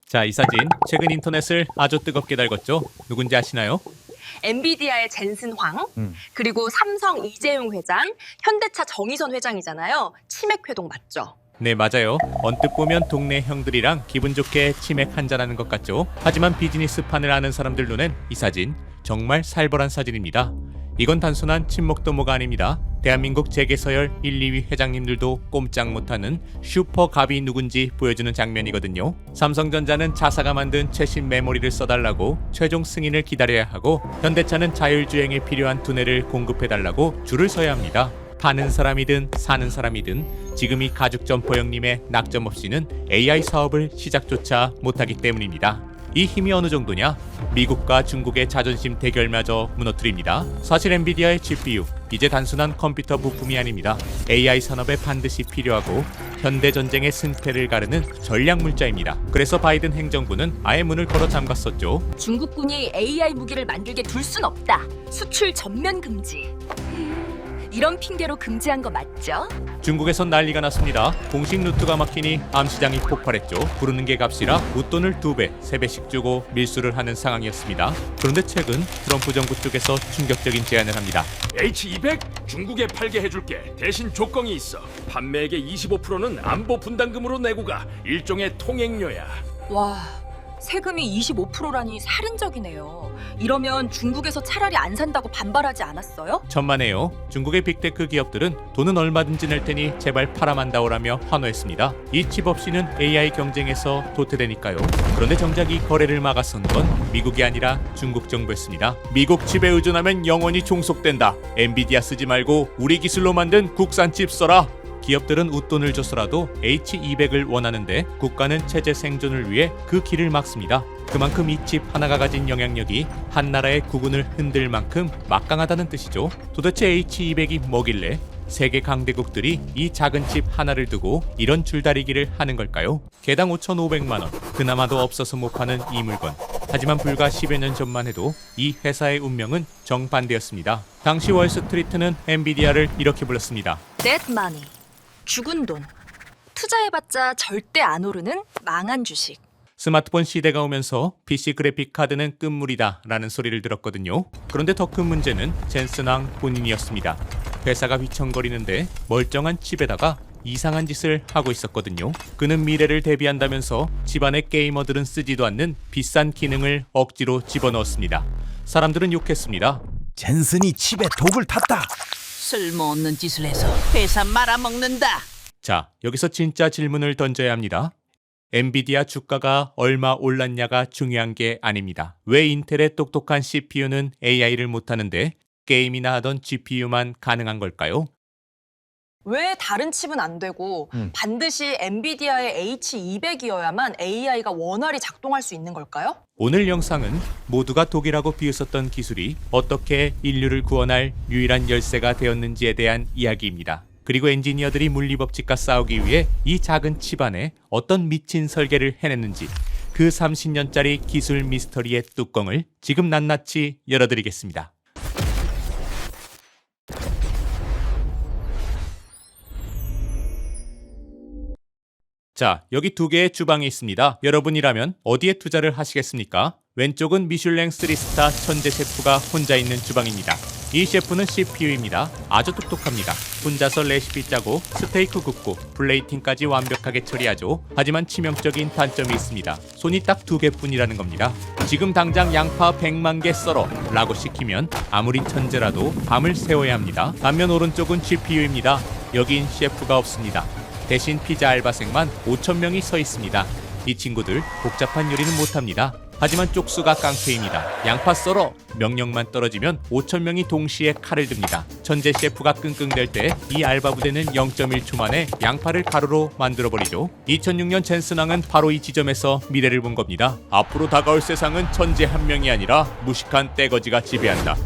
자, 이 사진 최근 인터넷을 아주 뜨겁게 달궜죠. 누군지 아시나요? 엔비디아의 젠슨 황, 그리고 삼성 이재용 회장, 현대차 정의선 회장이잖아요. 치맥 회동 맞죠? 네, 맞아요. 언뜻 보면 동네 형들이랑 기분 좋게 치맥 한잔하는 것 같죠. 하지만 비즈니스판을 아는 사람들 눈엔 이 사진 정말 살벌한 사진입니다. 이건 단순한 친목 도모가 아닙니다. 대한민국 재계서열 1, 2위 회장님들도 꼼짝 못하는 슈퍼갑이 누군지 보여주는 장면이거든요. 삼성전자는 자사가 만든 최신 메모리를 써달라고 최종 승인을 기다려야 하고, 현대차는 자율주행에 필요한 두뇌를 공급해달라고 줄을 서야 합니다. 파는 사람이든 사는 사람이든 지금 이 가죽 점퍼 형님의 낙점 없이는 AI 사업을 시작조차 못하기 때문입니다. 이 힘이 어느 정도냐? 미국과 중국의 자존심 대결마저 무너뜨립니다. 사실 엔비디아의 GPU, 이제 단순한 컴퓨터 부품이 아닙니다. AI 산업에 반드시 필요하고 현대전쟁의 승패를 가르는 전략물자입니다. 그래서 바이든 행정부는 아예 문을 걸어 잠갔었죠. 중국군이 AI 무기를 만들게 둘 순 없다. 수출 전면 금지. 이런 핑계로 금지한 거 맞죠? 중국에선 난리가 났습니다. 공식 루트가 막히니 암시장이 폭발했죠. 부르는 게 값이라 웃돈을 2배, 3배씩 주고 밀수를 하는 상황이었습니다. 그런데 최근 트럼프 정부 쪽에서 충격적인 제안을 합니다. H200 중국에 팔게 해줄게. 대신 조건이 있어. 판매액의 25%는 안보 분담금으로 내고 가. 일종의 통행료야. 와, 세금이 25%라니 살인적이네요. 이러면 중국에서 차라리 안 산다고 반발하지 않았어요? 천만에요. 중국의 빅테크 기업들은 돈은 얼마든지 낼 테니 제발 팔아만다오라며 환호했습니다. 이 칩 없이는 AI 경쟁에서 도태되니까요. 그런데 정작 이 거래를 막아선 건 미국이 아니라 중국 정부였습니다. 미국 칩에 의존하면 영원히 종속된다. 엔비디아 쓰지 말고 우리 기술로 만든 국산 칩 써라. 기업들은 웃돈을 줘서라도 H200을 원하는데 국가는 체제 생존을 위해 그 길을 막습니다. 그만큼 이 칩 하나가 가진 영향력이 한 나라의 국운을 흔들 만큼 막강하다는 뜻이죠. 도대체 H200이 뭐길래 세계 강대국들이 이 작은 칩 하나를 두고 이런 줄다리기를 하는 걸까요? 개당 5,500만 원, 그나마도 없어서 못 파는 이 물건. 하지만 불과 10여 년 전만 해도 이 회사의 운명은 정반대였습니다. 당시 월스트리트는 엔비디아를 이렇게 불렀습니다. Dead money. 죽은 돈. 투자해봤자 절대 안 오르는 망한 주식. 스마트폰 시대가 오면서 PC 그래픽 카드는 끝물이다 라는 소리를 들었거든요. 그런데 더 큰 문제는 젠슨 황 본인이었습니다. 회사가 휘청거리는데 멀쩡한 칩에다가 이상한 짓을 하고 있었거든요. 그는 미래를 대비한다면서 집안의 게이머들은 쓰지도 않는 비싼 기능을 억지로 집어넣었습니다. 사람들은 욕했습니다. 젠슨이 칩에 독을 탔다. 쓸모없는 짓을 해서 회사 말아먹는다. 자, 여기서 진짜 질문을 던져야 합니다. 엔비디아 주가가 얼마 올랐냐가 중요한 게 아닙니다. 왜 인텔의 똑똑한 CPU는 AI를 못하는데 게임이나 하던 GPU만 가능한 걸까요? 왜 다른 칩은 안 되고 반드시 엔비디아의 H200이어야만 AI가 원활히 작동할 수 있는 걸까요? 오늘 영상은 모두가 독이라고 비웃었던 기술이 어떻게 인류를 구원할 유일한 열쇠가 되었는지에 대한 이야기입니다. 그리고 엔지니어들이 물리법칙과 싸우기 위해 이 작은 칩 안에 어떤 미친 설계를 해냈는지, 그 30년짜리 기술 미스터리의 뚜껑을 지금 낱낱이 열어드리겠습니다. 자, 여기 두 개의 주방이 있습니다. 여러분이라면 어디에 투자를 하시겠습니까? 왼쪽은 미슐랭 3스타 천재 셰프가 혼자 있는 주방입니다. 이 셰프는 CPU입니다. 아주 똑똑합니다. 혼자서 레시피 짜고 스테이크 굽고 플레이팅까지 완벽하게 처리하죠. 하지만 치명적인 단점이 있습니다. 손이 딱 2개뿐이라는 겁니다. 지금 당장 양파 100만 개 썰어 라고 시키면 아무리 천재라도 밤을 새워야 합니다. 반면 오른쪽은 GPU입니다. 여긴 셰프가 없습니다. 대신 피자 알바생만 5,000명이 서 있습니다. 이 친구들 복잡한 요리는 못합니다. 하지만 쪽수가 깡패입니다. 양파 썰어! 명령만 떨어지면 5,000명이 동시에 칼을 듭니다. 천재 셰프가 끙끙댈 때 이 알바 부대는 0.1초 만에 양파를 가루로 만들어버리죠. 2006년 젠슨 황은 바로 이 지점에서 미래를 본 겁니다. 앞으로 다가올 세상은 천재 한 명이 아니라 무식한 떼거지가 지배한다.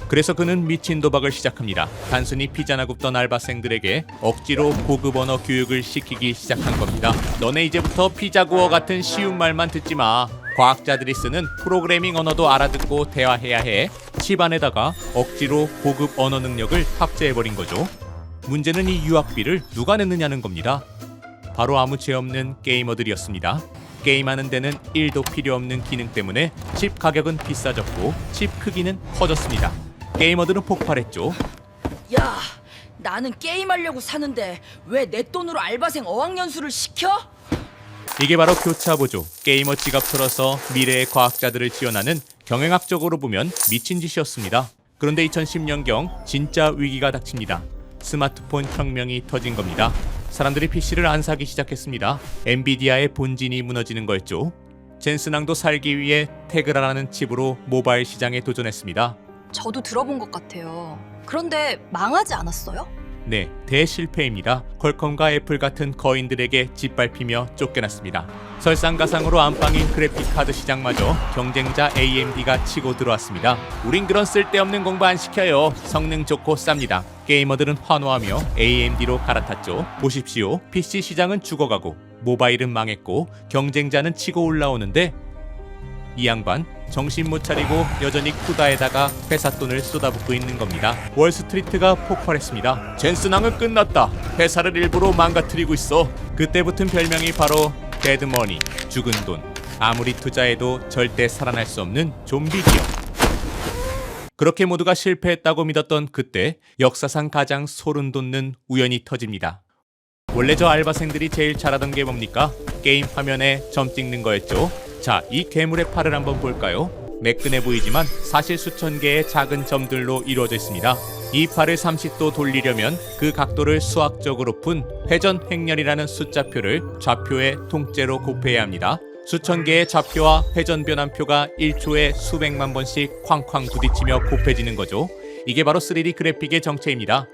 그래서 그는 미친 도박을 시작합니다. 단순히 피자나 굽던 알바생들에게 억지로 고급 언어 교육을 시키기 시작한 겁니다. 너네 이제부터 피자 구워 같은 쉬운 말만 듣지 마. 과학자들이 쓰는 프로그래밍 언어도 알아듣고 대화해야 해. 칩 안에다가 억지로 고급 언어 능력을 탑재해버린 거죠. 문제는 이 유학비를 누가 냈느냐는 겁니다. 바로 아무 죄 없는 게이머들이었습니다. 게임하는 데는 1도 필요 없는 기능 때문에 칩 가격은 비싸졌고 칩 크기는 커졌습니다. 게이머들은 폭발했죠. 야, 나는 게임하려고 사는데 왜 내 돈으로 알바생 어학연수를 시켜? 이게 바로 교차보조, 게이머 지갑 털어서 미래의 과학자들을 지원하는 경영학적으로 보면 미친 짓이었습니다. 그런데 2010년경 진짜 위기가 닥칩니다. 스마트폰 혁명이 터진 겁니다. 사람들이 PC를 안 사기 시작했습니다. 엔비디아의 본진이 무너지는 거였죠. 젠슨왕도 살기 위해 테그라라는 칩으로 모바일 시장에 도전했습니다. 저도 들어본 것 같아요. 그런데 망하지 않았어요? 네, 대실패입니다. 퀄컴과 애플 같은 거인들에게 짓밟히며 쫓겨났습니다. 설상가상으로 안방인 그래픽카드 시장마저 경쟁자 AMD가 치고 들어왔습니다. 우린 그런 쓸데없는 공부 안 시켜요. 성능 좋고 쌉니다. 게이머들은 환호하며 AMD로 갈아탔죠. 보십시오. PC 시장은 죽어가고 모바일은 망했고 경쟁자는 치고 올라오는데 이 양반 정신 못 차리고 여전히 쿠다에다가 회사 돈을 쏟아붓고 있는 겁니다. 월스트리트가 폭발했습니다. 젠슨왕은 끝났다. 회사를 일부러 망가뜨리고 있어. 그때 붙은 별명이 바로 데드머니, 죽은 돈. 아무리 투자해도 절대 살아날 수 없는 좀비 기업. 그렇게 모두가 실패했다고 믿었던 그때 역사상 가장 소름 돋는 우연이 터집니다. 원래 저 알바생들이 제일 잘하던 게 뭡니까? 게임 화면에 점 찍는 거였죠. 자, 이 괴물의 팔을 한번 볼까요? 매끈해 보이지만 사실 수천 개의 작은 점들로 이루어져 있습니다. 이 팔을 30도 돌리려면 그 각도를 수학적으로 푼 회전 횡렬이라는 숫자표를 좌표의 통째로 곱해야 합니다. 수천 개의 좌표와 회전 변환표가 1초에 수백만 번씩 쾅쾅 부딪히며 곱해지는 거죠. 이게 바로 3D 그래픽의 정체입니다.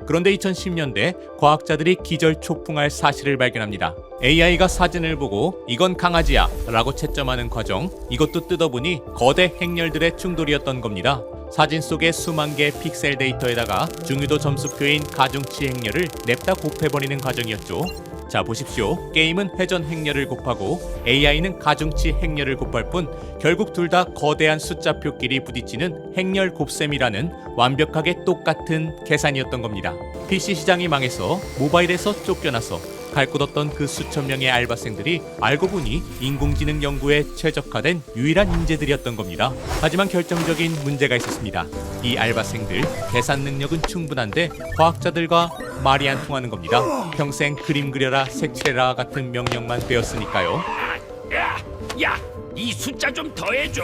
그런데 2010년대 과학자들이 기절초풍할 사실을 발견합니다. AI가 사진을 보고 이건 강아지야 라고 채점하는 과정, 이것도 뜯어보니 거대 행렬들의 충돌이었던 겁니다. 사진 속의 수만 개의 픽셀 데이터에다가 중위도 점수표인 가중치 행렬을 냅다 곱해버리는 과정이었죠. 자, 보십시오. 게임은 회전 행렬을 곱하고 AI는 가중치 행렬을 곱할 뿐 결국 둘 다 거대한 숫자표끼리 부딪히는 행렬 곱셈이라는 완벽하게 똑같은 계산이었던 겁니다. PC 시장이 망해서 모바일에서 쫓겨나서 갈 곳 없던 그 수천 명의 알바생들이 알고 보니 인공지능 연구에 최적화된 유일한 인재들이었던 겁니다. 하지만 결정적인 문제가 있었습니다. 이 알바생들 계산 능력은 충분한데 과학자들과 말이 안 통하는 겁니다. 평생 그림 그려라 색칠해라 같은 명령만 배웠으니까요. 야, 이 숫자 좀 더해줘.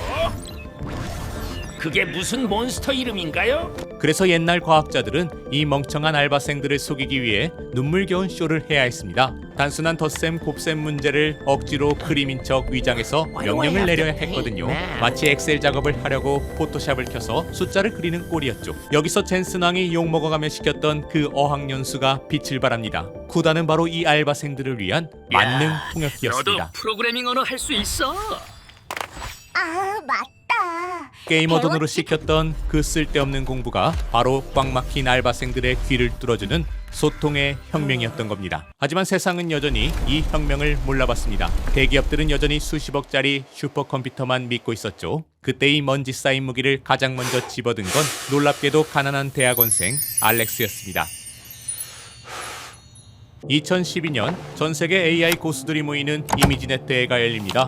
그게 무슨 몬스터 이름인가요? 그래서 옛날 과학자들은 이 멍청한 알바생들을 속이기 위해 눈물겨운 쇼를 해야 했습니다. 단순한 덧셈 곱셈 문제를 억지로 그림인 척 위장해서 명령을 내려야 했거든요. 마치 엑셀 작업을 하려고 포토샵을 켜서 숫자를 그리는 꼴이었죠. 여기서 젠슨왕이 욕먹어가며 시켰던 그 어학연수가 빛을 발합니다. 쿠다는 바로 이 알바생들을 위한 만능 너도 통역기였습니다. 프로그래밍 언어 할 수 있어? 아, 맞다. 게이머 돈으로 시켰던 그 쓸데없는 공부가 바로 꽉 막힌 알바생들의 귀를 뚫어주는 소통의 혁명이었던 겁니다. 하지만 세상은 여전히 이 혁명을 몰라봤습니다. 대기업들은 여전히 수십억짜리 슈퍼컴퓨터만 믿고 있었죠. 그때 이 먼지 쌓인 무기를 가장 먼저 집어든 건 놀랍게도 가난한 대학원생 알렉스였습니다. 2012년 전 세계 AI 고수들이 모이는 이미지넷 대회가 열립니다.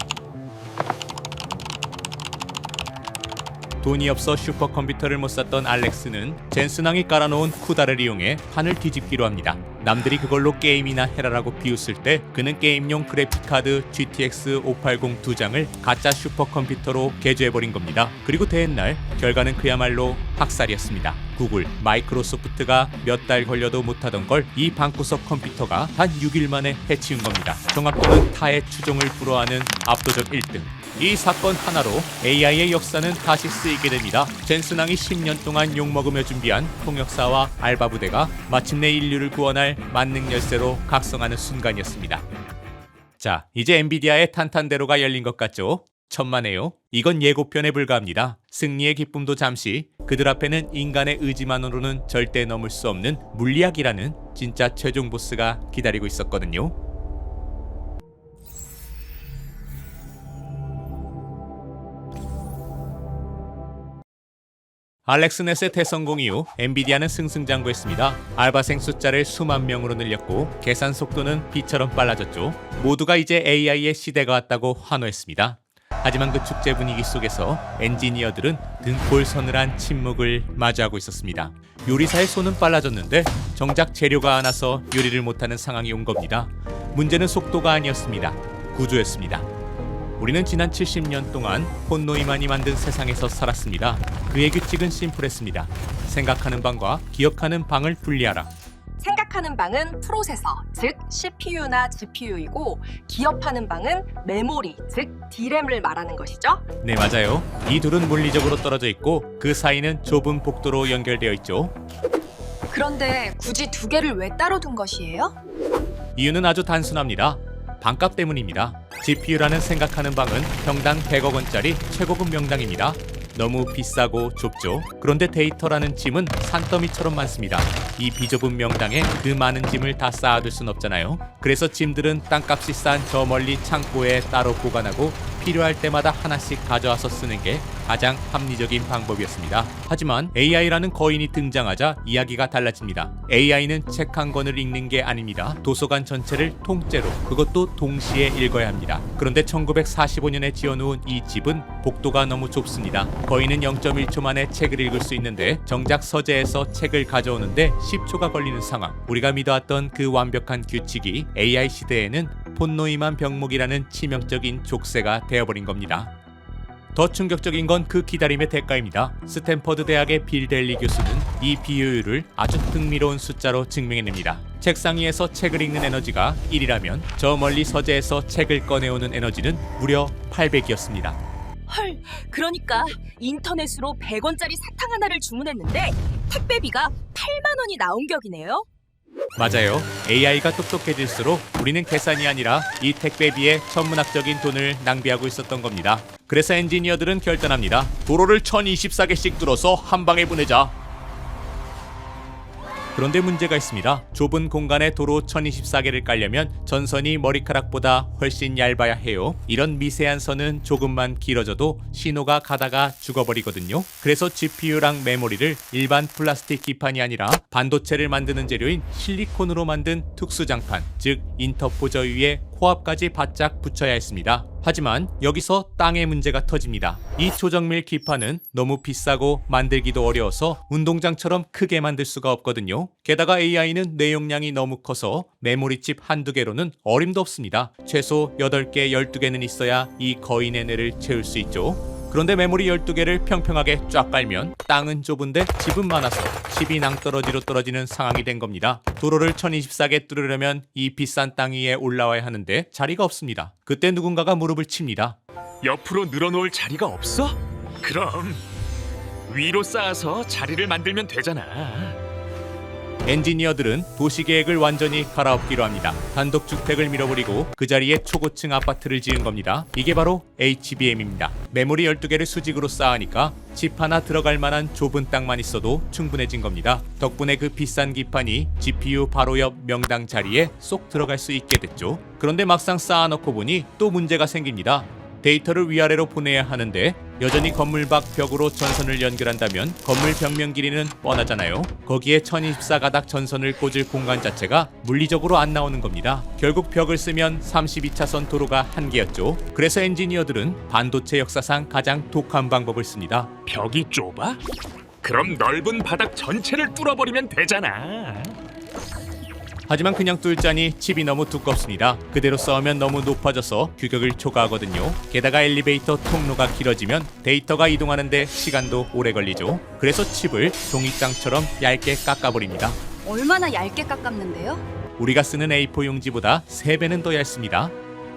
돈이 없어 슈퍼컴퓨터를 못 샀던 알렉스는 젠슨왕이 깔아놓은 쿠다를 이용해 판을 뒤집기로 합니다. 남들이 그걸로 게임이나 해라라고 비웃을 때 그는 게임용 그래픽카드 GTX 580 2장을 가짜 슈퍼컴퓨터로 개조해버린 겁니다. 그리고 대회날 결과는 그야말로 학살이었습니다. 구글, 마이크로소프트가 몇 달 걸려도 못하던 걸 이 방구석 컴퓨터가 단 6일 만에 해치운 겁니다. 정확도는 타의 추종을 불허하는 압도적 1등. 이 사건 하나로 AI의 역사는 다시 쓰이게 됩니다. 젠슨왕이 10년 동안 욕먹으며 준비한 통역사와 알바 부대가 마침내 인류를 구원할 만능 열쇠로 각성하는 순간이었습니다. 자, 이제 엔비디아의 탄탄대로가 열린 것 같죠? 천만에요. 이건 예고편에 불과합니다. 승리의 기쁨도 잠시, 그들 앞에는 인간의 의지만으로는 절대 넘을 수 없는 물리학이라는 진짜 최종 보스가 기다리고 있었거든요. 알렉스넷의 대성공 이후 엔비디아는 승승장구했습니다. 알바생 숫자를 수만 명으로 늘렸고 계산 속도는 비처럼 빨라졌죠. 모두가 이제 AI의 시대가 왔다고 환호했습니다. 하지만 그 축제 분위기 속에서 엔지니어들은 등골 서늘한 침묵을 마주하고 있었습니다. 요리사의 손은 빨라졌는데 정작 재료가 안 와서 요리를 못하는 상황이 온 겁니다. 문제는 속도가 아니었습니다. 구조였습니다. 우리는 지난 70년 동안 폰노이만이 만든 세상에서 살았습니다. 그의 규칙은 심플했습니다. 생각하는 방과 기억하는 방을 분리하라. 생각하는 방은 프로세서, 즉 CPU나 GPU이고 기업하는 방은 메모리, 즉 D램을 말하는 것이죠. 네, 맞아요. 이 둘은 물리적으로 떨어져 있고 그 사이는 좁은 복도로 연결되어 있죠. 그런데 굳이 두 개를 왜 따로 둔 것이에요? 이유는 아주 단순합니다. 방값 때문입니다. GPU라는 생각하는 방은 평당 100억 원짜리 최고급 명당입니다. 너무 비싸고 좁죠. 그런데 데이터라는 짐은 산더미처럼 많습니다. 이 비좁은 명당에 그 많은 짐을 다 쌓아둘 순 없잖아요. 그래서 짐들은 땅값이 싼 저 멀리 창고에 따로 보관하고 필요할 때마다 하나씩 가져와서 쓰는 게 가장 합리적인 방법이었습니다. 하지만 AI라는 거인이 등장하자 이야기가 달라집니다. AI는 책 한 권을 읽는 게 아닙니다. 도서관 전체를 통째로, 그것도 동시에 읽어야 합니다. 그런데 1945년에 지어놓은 이 집은 복도가 너무 좁습니다. 거인은 0.1초 만에 책을 읽을 수 있는데 정작 서재에서 책을 가져오는데 10초가 걸리는 상황. 우리가 믿어왔던 그 완벽한 규칙이 AI 시대에는 폰노이만 병목이라는 치명적인 족쇄가 되어버린 겁니다. 더 충격적인 건 그 기다림의 대가입니다. 스탠퍼드 대학의 빌 델리 교수는 이 비효율을 아주 흥미로운 숫자로 증명해냅니다. 책상 위에서 책을 읽는 에너지가 1이라면 저 멀리 서재에서 책을 꺼내오는 에너지는 무려 800이었습니다. 헐, 그러니까 인터넷으로 100원짜리 사탕 하나를 주문했는데 택배비가 8만 원이 나온 격이네요. 맞아요. AI가 똑똑해질수록 우리는 계산이 아니라 이 택배비에 천문학적인 돈을 낭비하고 있었던 겁니다. 그래서 엔지니어들은 결단합니다. 도로를 1024개씩 뚫어서 한 방에 보내자. 그런데 문제가 있습니다. 좁은 공간에 도로 1024개를 깔려면 전선이 머리카락보다 훨씬 얇아야 해요. 이런 미세한 선은 조금만 길어져도 신호가 가다가 죽어버리거든요. 그래서 GPU랑 메모리를 일반 플라스틱 기판이 아니라 반도체를 만드는 재료인 실리콘으로 만든 특수장판, 즉 인터포저 위에 코압까지 바짝 붙여야 했습니다. 하지만 여기서 땅의 문제가 터집니다. 이 조정밀 기판은 너무 비싸고 만들기도 어려워서 운동장처럼 크게 만들 수가 없거든요. 게다가 AI는 내용량이 너무 커서 메모리칩 한두 개로는 어림도 없습니다. 최소 8개, 12개는 있어야 이 거인의 뇌를 채울 수 있죠. 그런데 메모리 12개를 평평하게 쫙 깔면 땅은 좁은데 집은 많아서 집이 낭떠러지로 떨어지는 상황이 된 겁니다. 도로를 1024개 뚫으려면 이 비싼 땅 위에 올라와야 하는데 자리가 없습니다. 그때 누군가가 무릎을 칩니다. 옆으로 늘어놓을 자리가 없어? 그럼 위로 쌓아서 자리를 만들면 되잖아. 엔지니어들은 도시계획을 완전히 갈아엎기로 합니다. 단독주택을 밀어버리고 그 자리에 초고층 아파트를 지은 겁니다. 이게 바로 HBM입니다. 메모리 12개를 수직으로 쌓으니까 칩 하나 들어갈 만한 좁은 땅만 있어도 충분해진 겁니다. 덕분에 그 비싼 기판이 GPU 바로 옆 명당 자리에 쏙 들어갈 수 있게 됐죠. 그런데 막상 쌓아놓고 보니 또 문제가 생깁니다. 데이터를 위아래로 보내야 하는데 여전히 건물 밖 벽으로 전선을 연결한다면 건물 벽면 길이는 뻔하잖아요. 거기에 1024가닥 전선을 꽂을 공간 자체가 물리적으로 안 나오는 겁니다. 결국 벽을 쓰면 32차선 도로가 한계였죠. 그래서 엔지니어들은 반도체 역사상 가장 독한 방법을 씁니다. 벽이 좁아? 그럼 넓은 바닥 전체를 뚫어버리면 되잖아. 하지만 그냥 뚫자니 칩이 너무 두껍습니다. 그대로 쌓으면 너무 높아져서 규격을 초과하거든요. 게다가 엘리베이터 통로가 길어지면 데이터가 이동하는데 시간도 오래 걸리죠. 그래서 칩을 종이장처럼 얇게 깎아버립니다. 얼마나 얇게 깎았는데요? 우리가 쓰는 A4 용지보다 3배는 더 얇습니다.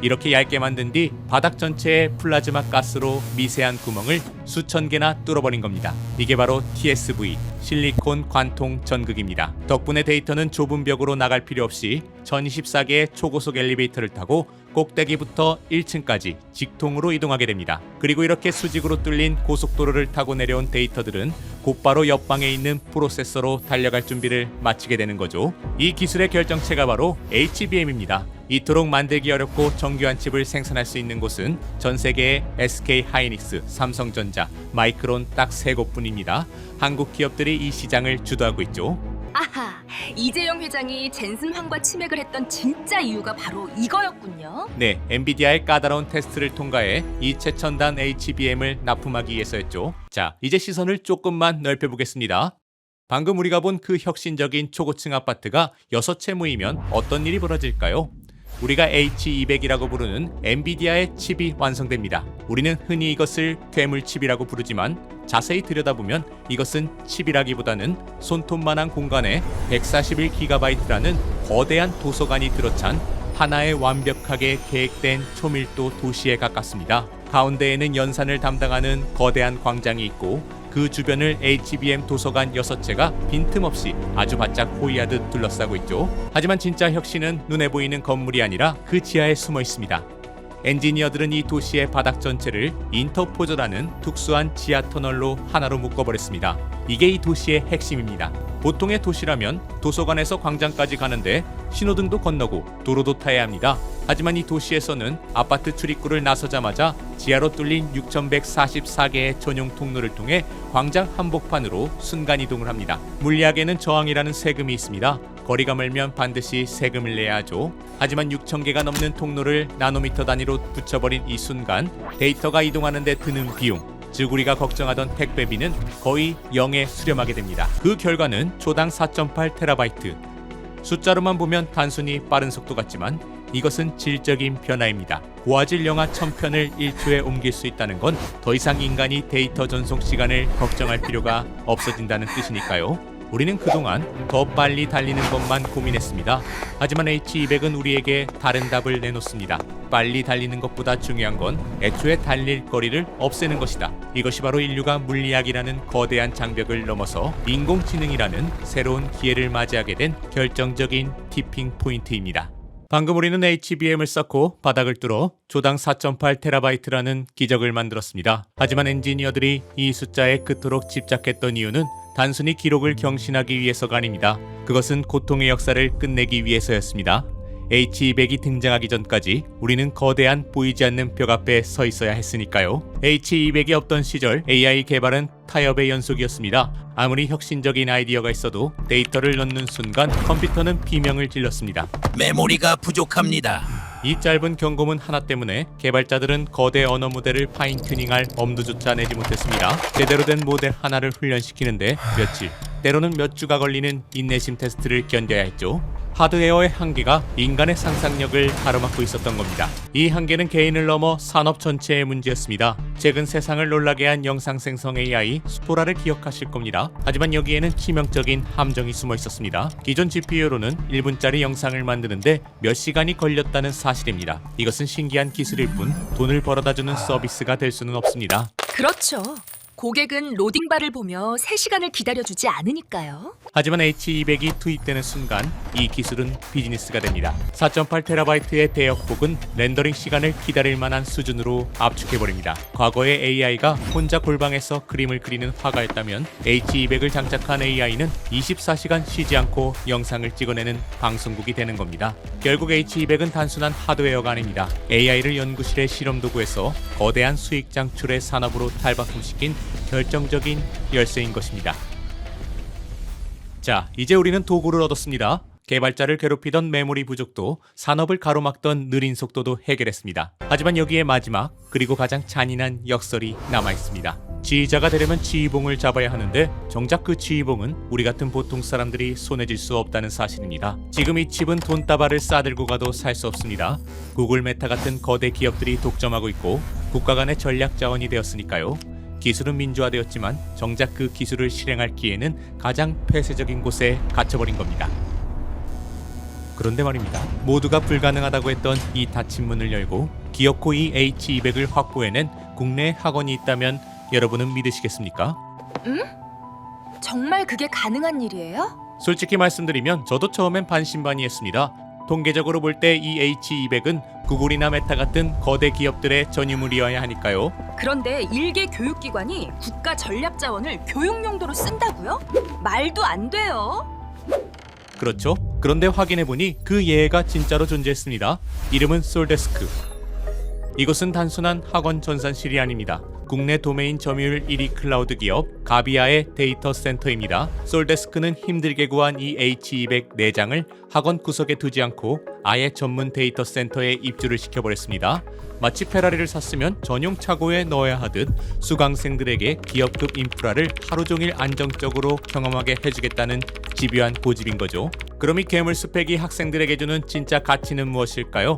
이렇게 얇게 만든 뒤 바닥 전체에 플라즈마 가스로 미세한 구멍을 수천 개나 뚫어버린 겁니다. 이게 바로 TSV, 실리콘 관통 전극입니다. 덕분에 데이터는 좁은 벽으로 나갈 필요 없이 1024개의 초고속 엘리베이터를 타고 꼭대기부터 1층까지 직통으로 이동하게 됩니다. 그리고 이렇게 수직으로 뚫린 고속도로를 타고 내려온 데이터들은 곧바로 옆방에 있는 프로세서로 달려갈 준비를 마치게 되는 거죠. 이 기술의 결정체가 바로 HBM입니다. 이토록 만들기 어렵고 정교한 칩을 생산할 수 있는 곳은 전 세계의 SK 하이닉스, 삼성전자, 자, 마이크론 딱 3곳뿐입니다. 한국 기업들이 이 시장을 주도하고 있죠. 아하, 이재용 회장이 젠슨 황과 치맥을 했던 진짜 이유가 바로 이거였군요. 네, 엔비디아의 까다로운 테스트를 통과해 이 최첨단 HBM을 납품하기 위해서였죠. 자, 이제 시선을 조금만 넓혀보겠습니다. 방금 우리가 본 그 혁신적인 초고층 아파트가 6채 모이면 어떤 일이 벌어질까요? 우리가 H200이라고 부르는 엔비디아의 칩이 완성됩니다. 우리는 흔히 이것을 괴물칩이라고 부르지만 자세히 들여다보면 이것은 칩이라기보다는 손톱만한 공간에 141GB라는 거대한 도서관이 들어찬 하나의 완벽하게 계획된 초밀도 도시에 가깝습니다. 가운데에는 연산을 담당하는 거대한 광장이 있고 그 주변을 HBM 도서관 6채가 빈틈없이 아주 바짝 호위하듯 둘러싸고 있죠. 하지만 진짜 혁신은 눈에 보이는 건물이 아니라 그 지하에 숨어 있습니다. 엔지니어들은 이 도시의 바닥 전체를 인터포저라는 특수한 지하 터널로 하나로 묶어버렸습니다. 이게 이 도시의 핵심입니다. 보통의 도시라면 도서관에서 광장까지 가는데 신호등도 건너고 도로도 타야 합니다. 하지만 이 도시에서는 아파트 출입구를 나서자마자 지하로 뚫린 6144개의 전용 통로를 통해 광장 한복판으로 순간이동을 합니다. 물리학에는 저항이라는 세금이 있습니다. 거리가 멀면 반드시 세금을 내야 하죠. 하지만 6,000개가 넘는 통로를 나노미터 단위로 붙여버린 이 순간 데이터가 이동하는 데 드는 비용, 즉 우리가 걱정하던 택배비는 거의 0에 수렴하게 됩니다. 그 결과는 초당 4.8TB. 숫자로만 보면 단순히 빠른 속도 같지만 이것은 질적인 변화입니다. 고화질 영화 1000편을 1초에 옮길 수 있다는 건 더 이상 인간이 데이터 전송 시간을 걱정할 필요가 없어진다는 뜻이니까요. 우리는 그동안 더 빨리 달리는 것만 고민했습니다. 하지만 H200은 우리에게 다른 답을 내놓습니다. 빨리 달리는 것보다 중요한 건 애초에 달릴 거리를 없애는 것이다. 이것이 바로 인류가 물리학이라는 거대한 장벽을 넘어서 인공지능이라는 새로운 기회를 맞이하게 된 결정적인 티핑 포인트입니다. 방금 우리는 HBM을 쌓고 바닥을 뚫어 조당 4.8TB라는 기적을 만들었습니다. 하지만 엔지니어들이 이 숫자에 그토록 집착했던 이유는 단순히 기록을 경신하기 위해서가 아닙니다. 그것은 고통의 역사를 끝내기 위해서였습니다. H200이 등장하기 전까지 우리는 거대한 보이지 않는 벽 앞에 서 있어야 했으니까요. H200이 없던 시절 AI 개발은 타협의 연속이었습니다. 아무리 혁신적인 아이디어가 있어도 데이터를 넣는 순간 컴퓨터는 비명을 질렀습니다. 메모리가 부족합니다. 이 짧은 경고문 하나 때문에 개발자들은 거대 언어 모델을 파인 튜닝할 엄두조차 내지 못했습니다. 제대로 된 모델 하나를 훈련시키는데 며칠, 때로는 몇 주가 걸리는 인내심 테스트를 견뎌야 했죠. 하드웨어의 한계가 인간의 상상력을 가로막고 있었던 겁니다. 이 한계는 개인을 넘어 산업 전체의 문제였습니다. 최근 세상을 놀라게 한 영상 생성 AI 스포라를 기억하실 겁니다. 하지만 여기에는 치명적인 함정이 숨어 있었습니다. 기존 GPU로는 1분짜리 영상을 만드는데 몇 시간이 걸렸다는 사실입니다. 이것은 신기한 기술일 뿐 돈을 벌어다주는 서비스가 될 수는 없습니다. 그렇죠. 고객은 로딩바를 보며 3시간을 기다려주지 않으니까요. 하지만 H200이 투입되는 순간 이 기술은 비즈니스가 됩니다. 4.8TB의 대역폭은 렌더링 시간을 기다릴 만한 수준으로 압축해버립니다. 과거의 AI가 혼자 골방에서 그림을 그리는 화가였다면 H200을 장착한 AI는 24시간 쉬지 않고 영상을 찍어내는 방송국이 되는 겁니다. 결국 H200은 단순한 하드웨어가 아닙니다. AI를 연구실의 실험 도구에서 거대한 수익 창출의 산업으로 탈바꿈시킨 결정적인 열쇠인 것입니다. 자, 이제 우리는 도구를 얻었습니다. 개발자를 괴롭히던 메모리 부족도 산업을 가로막던 느린 속도도 해결했습니다. 하지만 여기에 마지막 그리고 가장 잔인한 역설이 남아있습니다. 지휘자가 되려면 지휘봉을 잡아야 하는데 정작 그 지휘봉은 우리 같은 보통 사람들이 손에 쥘 수 없다는 사실입니다. 지금 이 칩은 돈다발을 싸들고 가도 살 수 없습니다. 구글 메타 같은 거대 기업들이 독점하고 있고 국가 간의 전략 자원이 되었으니까요. 기술은 민주화되었지만 정작 그 기술을 실행할 기회는 가장 폐쇄적인 곳에 갇혀버린 겁니다. 그런데 말입니다. 모두가 불가능하다고 했던 이 닫힌 문을 열고 기어코 이 H200을 확보해낸 국내 학원이 있다면 여러분은 믿으시겠습니까? 정말 그게 가능한 일이에요? 솔직히 말씀드리면 저도 처음엔 반신반의했습니다. 통계적으로 볼 때 이 H200은 구글이나 메타 같은 거대 기업들의 전유물이어야 하니까요. 그런데 일개 교육기관이 국가 전략 자원을 교육 용도로 쓴다고요? 말도 안 돼요. 그렇죠. 그런데 확인해보니 그 예가 진짜로 존재했습니다. 이름은 솔데스크. 이것은 단순한 학원 전산실이 아닙니다. 국내 도메인 점유율 1위 클라우드 기업 가비아의 데이터 센터입니다. 솔데스크는 힘들게 구한 이 H200 내장을 학원 구석에 두지 않고 아예 전문 데이터 센터에 입주를 시켜버렸습니다. 마치 페라리를 샀으면 전용 차고에 넣어야 하듯 수강생들에게 기업급 인프라를 하루 종일 안정적으로 경험하게 해주겠다는 집요한 고집인 거죠. 그럼 이 괴물 스펙이 학생들에게 주는 진짜 가치는 무엇일까요?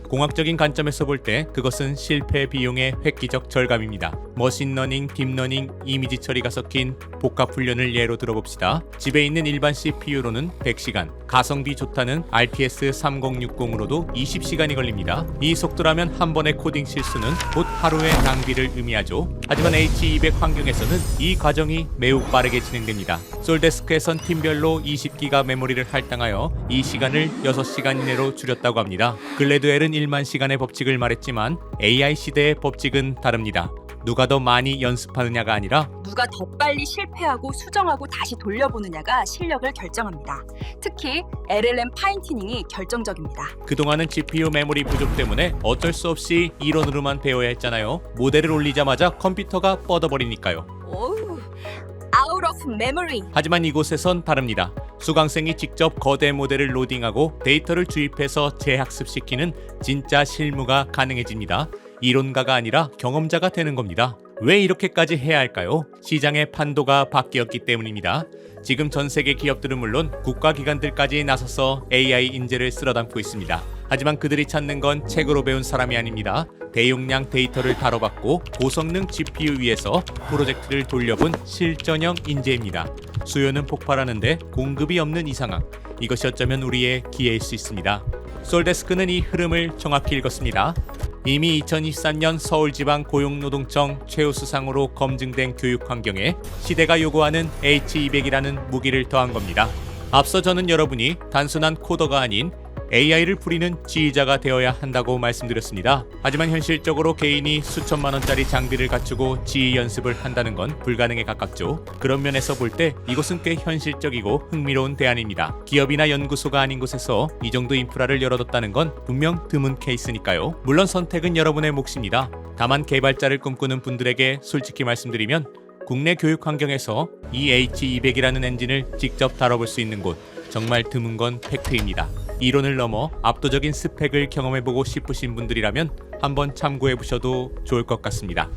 공학적인 관점에서 볼 때 그것은 실패 비용의 획기적 절감입니다. 머신러닝, 딥러닝, 이미지 처리가 섞인 복합 훈련을 예로 들어봅시다. 집에 있는 일반 CPU로는 100시간, 가성비 좋다는 RTX 3060으로도 20시간이 걸립니다. 이 속도라면 한 번의 코딩 실수는 곧 하루의 낭비를 의미하죠. 하지만 H200 환경에서는 이 과정이 매우 빠르게 진행됩니다. 솔데스크에선 팀별로 20기가 메모리를 할당하여 이 시간을 6시간 이내로 줄였다고 합니다. 글래드웰은 1만 시간의 법칙을 말했지만 AI 시대의 법칙은 다릅니다. 누가 더 많이 연습하느냐가 아니라 누가 더 빨리 실패하고 수정하고 다시 돌려보느냐가 실력을 결정합니다. 특히 LLM 파인튜닝이 결정적입니다. 그동안은 GPU 메모리 부족 때문에 어쩔 수 없이 이론으로만 배워야 했잖아요. 모델을 올리자마자 컴퓨터가 뻗어버리니까요. 오우, out of memory. 하지만 이곳에선 다릅니다. 수강생이 직접 거대 모델을 로딩하고 데이터를 주입해서 재학습시키는 진짜 실무가 가능해집니다. 이론가가 아니라 경험자가 되는 겁니다. 왜 이렇게까지 해야 할까요? 시장의 판도가 바뀌었기 때문입니다. 지금 전 세계 기업들은 물론 국가기관들까지 나서서 AI 인재를 쓸어담고 있습니다. 하지만 그들이 찾는 건 책으로 배운 사람이 아닙니다. 대용량 데이터를 다뤄봤고 고성능 GPU 위에서 프로젝트를 돌려본 실전형 인재입니다. 수요는 폭발하는데 공급이 없는 이 상황. 이것이 어쩌면 우리의 기회일 수 있습니다. 솔데스크는 이 흐름을 정확히 읽었습니다. 이미 2023년 서울지방고용노동청 최우수상으로 검증된 교육 환경에 시대가 요구하는 H200이라는 무기를 더한 겁니다. 앞서 저는 여러분이 단순한 코더가 아닌 AI를 부리는 지휘자가 되어야 한다고 말씀드렸습니다. 하지만 현실적으로 개인이 수천만 원짜리 장비를 갖추고 지휘 연습을 한다는 건 불가능에 가깝죠. 그런 면에서 볼 때 이것은 꽤 현실적이고 흥미로운 대안입니다. 기업이나 연구소가 아닌 곳에서 이 정도 인프라를 열어뒀다는 건 분명 드문 케이스니까요. 물론 선택은 여러분의 몫입니다. 다만 개발자를 꿈꾸는 분들에게 솔직히 말씀드리면 국내 교육 환경에서 이 H200이라는 엔진을 직접 다뤄볼 수 있는 곳 정말 드문 건 팩트입니다. 이론을 넘어 압도적인 스펙을 경험해보고 싶으신 분들이라면 한번 참고해보셔도 좋을 것 같습니다.